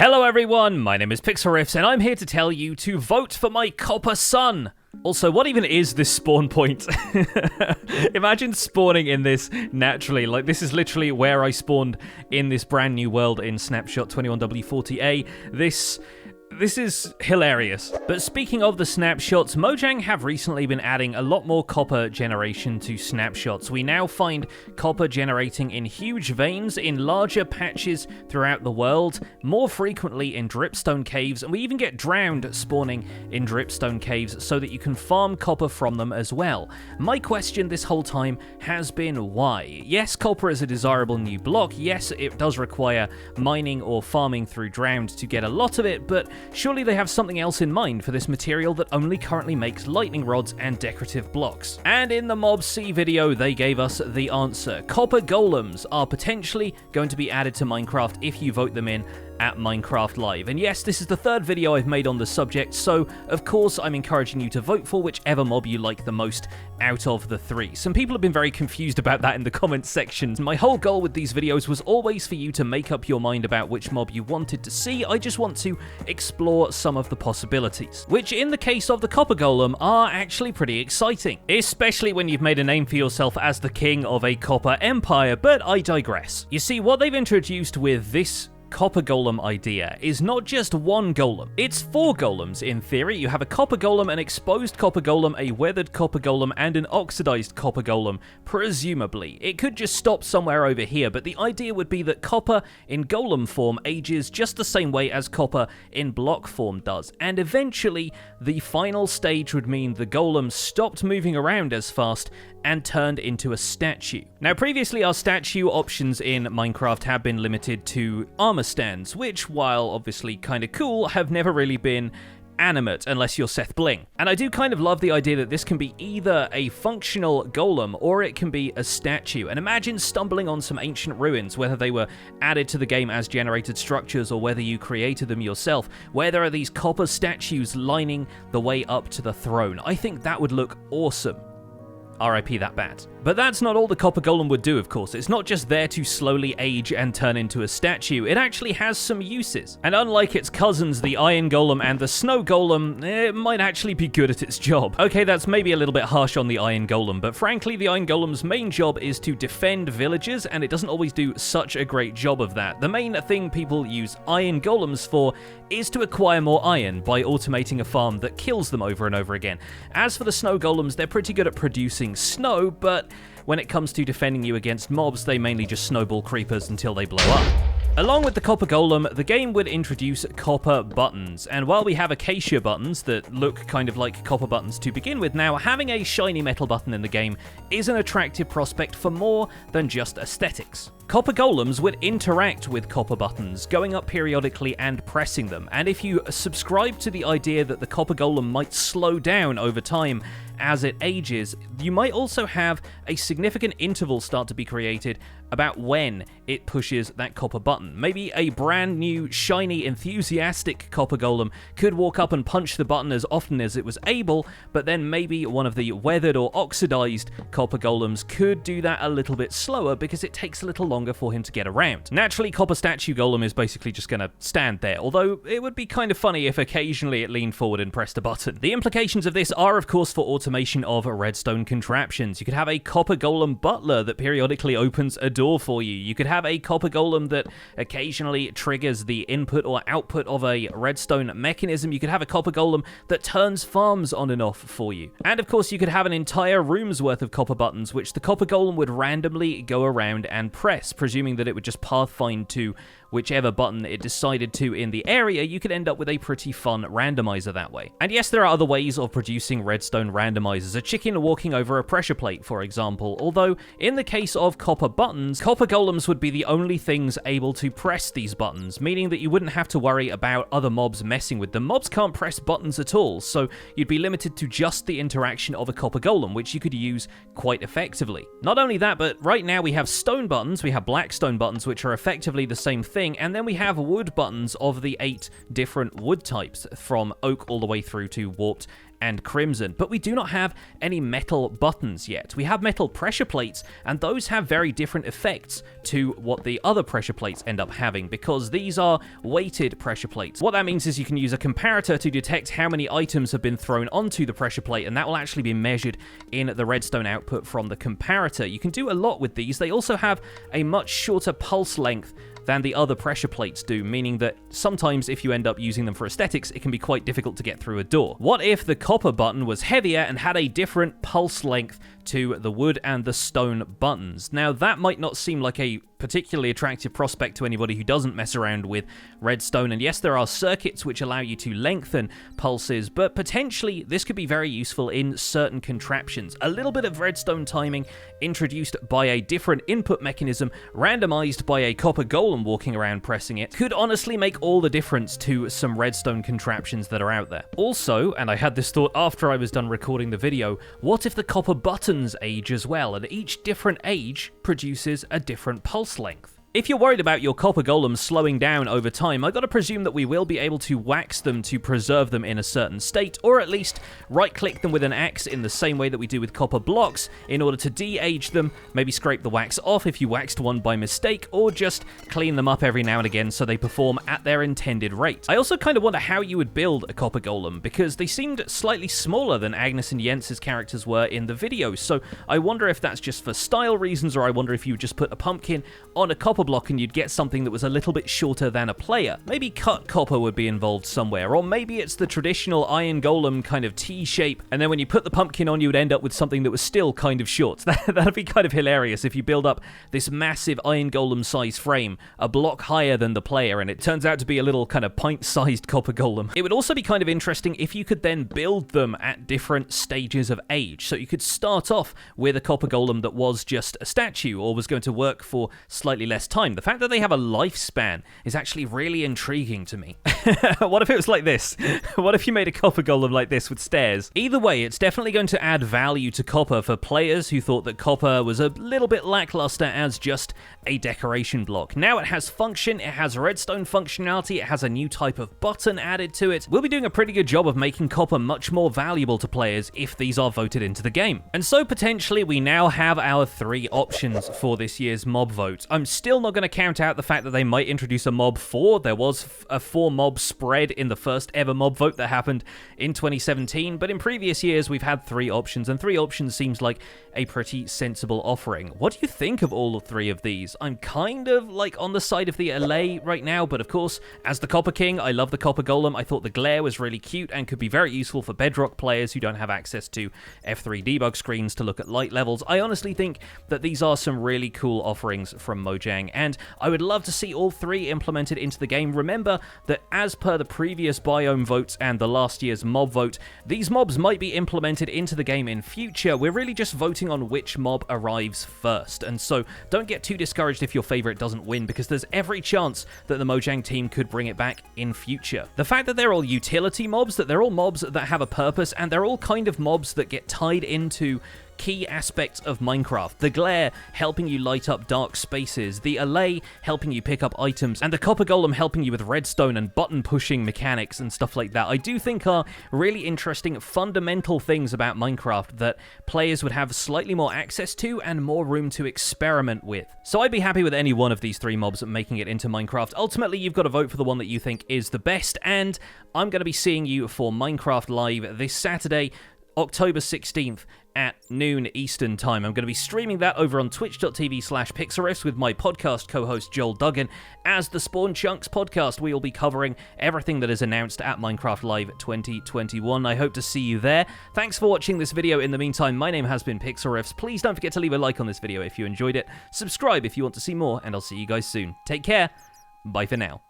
Hello everyone, my name is Pixlriffs and I'm here to tell you to vote for my copper son. Also, what even is this spawn point? Imagine spawning in this naturally. Like, this is literally where I spawned in this brand new world in Snapshot 21W40A. This is hilarious. But speaking of the snapshots, Mojang have recently been adding a lot more copper generation to snapshots. We now find copper generating in huge veins in larger patches throughout the world, more frequently in dripstone caves, and we even get drowned spawning in dripstone caves so that you can farm copper from them as well. My question this whole time has been why? Yes, copper is a desirable new block. Yes, it does require mining or farming through drowned to get a lot of it, but surely they have something else in mind for this material that only currently makes lightning rods and decorative blocks. And in the Mob C video, they gave us the answer. Copper Golems are potentially going to be added to Minecraft if you vote them in at Minecraft Live. And yes, this is the third video I've made on the subject, so of course I'm encouraging you to vote for whichever mob you like the most out of the three. Some people have been very confused about that in the comments section. My whole goal with these videos was always for you to make up your mind about which mob you wanted to see. I just want to explore some of the possibilities, which in the case of the Copper Golem are actually pretty exciting, especially when you've made a name for yourself as the king of a copper empire, but I digress. You see, what they've introduced with this Copper Golem idea is not just one golem, it's 4 golems in theory. You have a Copper Golem, an exposed Copper Golem, a weathered Copper Golem, and an oxidized Copper Golem, presumably. It could just stop somewhere over here, but the idea would be that copper in golem form ages just the same way as copper in block form does, and eventually the final stage would mean the golem stopped moving around as fast and turned into a statue. Now, previously our statue options in Minecraft have been limited to armor stands, which, while obviously kind of cool, have never really been animate unless you're Seth Bling. And I do kind of love the idea that this can be either a functional golem or it can be a statue. And imagine stumbling on some ancient ruins, whether they were added to the game as generated structures or whether you created them yourself, where there are these copper statues lining the way up to the throne. I think that would look awesome. RIP that bad. But that's not all the Copper Golem would do, of course. It's not just there to slowly age and turn into a statue. It actually has some uses. And unlike its cousins, the Iron Golem and the Snow Golem, it might actually be good at its job. Okay, that's maybe a little bit harsh on the Iron Golem, but frankly, the Iron Golem's main job is to defend villages, and it doesn't always do such a great job of that. The main thing people use Iron Golems for is to acquire more iron by automating a farm that kills them over and over again. As for the Snow Golems, they're pretty good at producing snow, but when it comes to defending you against mobs, they mainly just snowball creepers until they blow up. Along with the Copper Golem, the game would introduce copper buttons, and while we have acacia buttons that look kind of like copper buttons to begin with now, having a shiny metal button in the game is an attractive prospect for more than just aesthetics. Copper Golems would interact with copper buttons, going up periodically and pressing them, and if you subscribe to the idea that the Copper Golem might slow down over time as it ages, you might also have a significant interval start to be created about when it pushes that copper button. Maybe a brand new, shiny, enthusiastic Copper Golem could walk up and punch the button as often as it was able, but then maybe one of the weathered or oxidized Copper Golems could do that a little bit slower because it takes a little longer for him to get around. Naturally, Copper Statue Golem is basically just gonna stand there, although it would be kind of funny if occasionally it leaned forward and pressed a button. The implications of this are, of course, for automation of redstone contraptions. You could have a Copper Golem butler that periodically opens a door for you. You could have a Copper Golem that occasionally triggers the input or output of a redstone mechanism. You could have a Copper Golem that turns farms on and off for you. And of course, you could have an entire room's worth of copper buttons, which the Copper Golem would randomly go around and press, presuming that it would just pathfind to whichever button it decided to in the area. You could end up with a pretty fun randomizer that way. And yes, there are other ways of producing redstone randomizers. A chicken walking over a pressure plate, for example, although in the case of copper buttons, Copper Golems would be the only things able to press these buttons, meaning that you wouldn't have to worry about other mobs messing with them. Mobs can't press buttons at all, so you'd be limited to just the interaction of a Copper Golem, which you could use quite effectively. Not only that, but right now we have stone buttons, we have black stone buttons, which are effectively the same thing, and then we have wood buttons of the 8 different wood types, from oak all the way through to warped and crimson, but we do not have any metal buttons yet. We have metal pressure plates, and those have very different effects to what the other pressure plates end up having, because these are weighted pressure plates. What that means is you can use a comparator to detect how many items have been thrown onto the pressure plate, and that will actually be measured in the redstone output from the comparator. You can do a lot with these. They also have a much shorter pulse length than the other pressure plates do, meaning that sometimes if you end up using them for aesthetics, it can be quite difficult to get through a door. What if the copper button was heavier and had a different pulse length to the wood and the stone buttons? Now, that might not seem like a particularly attractive prospect to anybody who doesn't mess around with redstone, and yes, there are circuits which allow you to lengthen pulses, but potentially this could be very useful in certain contraptions. A little bit of redstone timing introduced by a different input mechanism, randomized by a copper golem walking around pressing it, could honestly make all the difference to some redstone contraptions that are out there. Also, and I had this thought after I was done recording the video, what if the copper buttons age as well, and each different age produces a different pulse length? If you're worried about your copper golems slowing down over time, I gotta presume that we will be able to wax them to preserve them in a certain state, or at least right-click them with an axe in the same way that we do with copper blocks in order to de-age them, maybe scrape the wax off if you waxed one by mistake, or just clean them up every now and again so they perform at their intended rate. I also kind of wonder how you would build a copper golem, because they seemed slightly smaller than Agnes and Jens's characters were in the video, so I wonder if that's just for style reasons, or I wonder if you would just put a pumpkin on a copper block and you'd get something that was a little bit shorter than a player. Maybe cut copper would be involved somewhere, or maybe it's the traditional iron golem kind of T shape, and then when you put the pumpkin on you would end up with something that was still kind of short. That'd be kind of hilarious if you build up this massive iron golem size frame, a block higher than the player, and it turns out to be a little kind of pint-sized copper golem. It would also be kind of interesting if you could then build them at different stages of age. So you could start off with a copper golem that was just a statue, or was going to work for slightly less time. The fact that they have a lifespan is actually really intriguing to me. What if it was like this? What if you made a copper golem like this with stairs? Either way, it's definitely going to add value to copper for players who thought that copper was a little bit lackluster as just a decoration block. Now it has function, it has redstone functionality, it has a new type of button added to it. We'll be doing a pretty good job of making copper much more valuable to players if these are voted into the game. And so potentially we now have our 3 options for this year's mob vote. I'm still not going to count out the fact that they might introduce a mob 4. There was a 4 mob spread in the first ever mob vote that happened in 2017, but in previous years we've had 3 options, and 3 options seems like a pretty sensible offering. What do you think of all 3 of these? I'm kind of like on the side of the Allay right now, but of course, as the Copper King, I love the Copper Golem. I thought the glare was really cute and could be very useful for Bedrock players who don't have access to F3 debug screens to look at light levels. I honestly think that these are some really cool offerings from Mojang, and I would love to see all 3 implemented into the game. Remember that as per the previous biome votes and the last year's mob vote, these mobs might be implemented into the game in future. We're really just voting on which mob arrives first, and so don't get too discouraged if your favorite doesn't win, because there's every chance that the Mojang team could bring it back in future. The fact that they're all utility mobs, that they're all mobs that have a purpose, and they're all kind of mobs that get tied into key aspects of Minecraft. The glare helping you light up dark spaces, the Allay helping you pick up items, and the Copper Golem helping you with redstone and button pushing mechanics and stuff like that, I do think are really interesting fundamental things about Minecraft that players would have slightly more access to and more room to experiment with. So I'd be happy with any one of these 3 mobs making it into Minecraft. Ultimately, you've got to vote for the one that you think is the best, and I'm going to be seeing you for Minecraft Live this Saturday, October 16th at noon Eastern time. I'm going to be streaming that over on twitch.tv/Pixlriffs with my podcast co-host Joel Duggan. As the Spawn Chunks podcast, we will be covering everything that is announced at Minecraft Live 2021. I hope to see you there. Thanks for watching this video. In the meantime, my name has been Pixlriffs. Please don't forget to leave a like on this video if you enjoyed it. Subscribe if you want to see more, and I'll see you guys soon. Take care. Bye for now.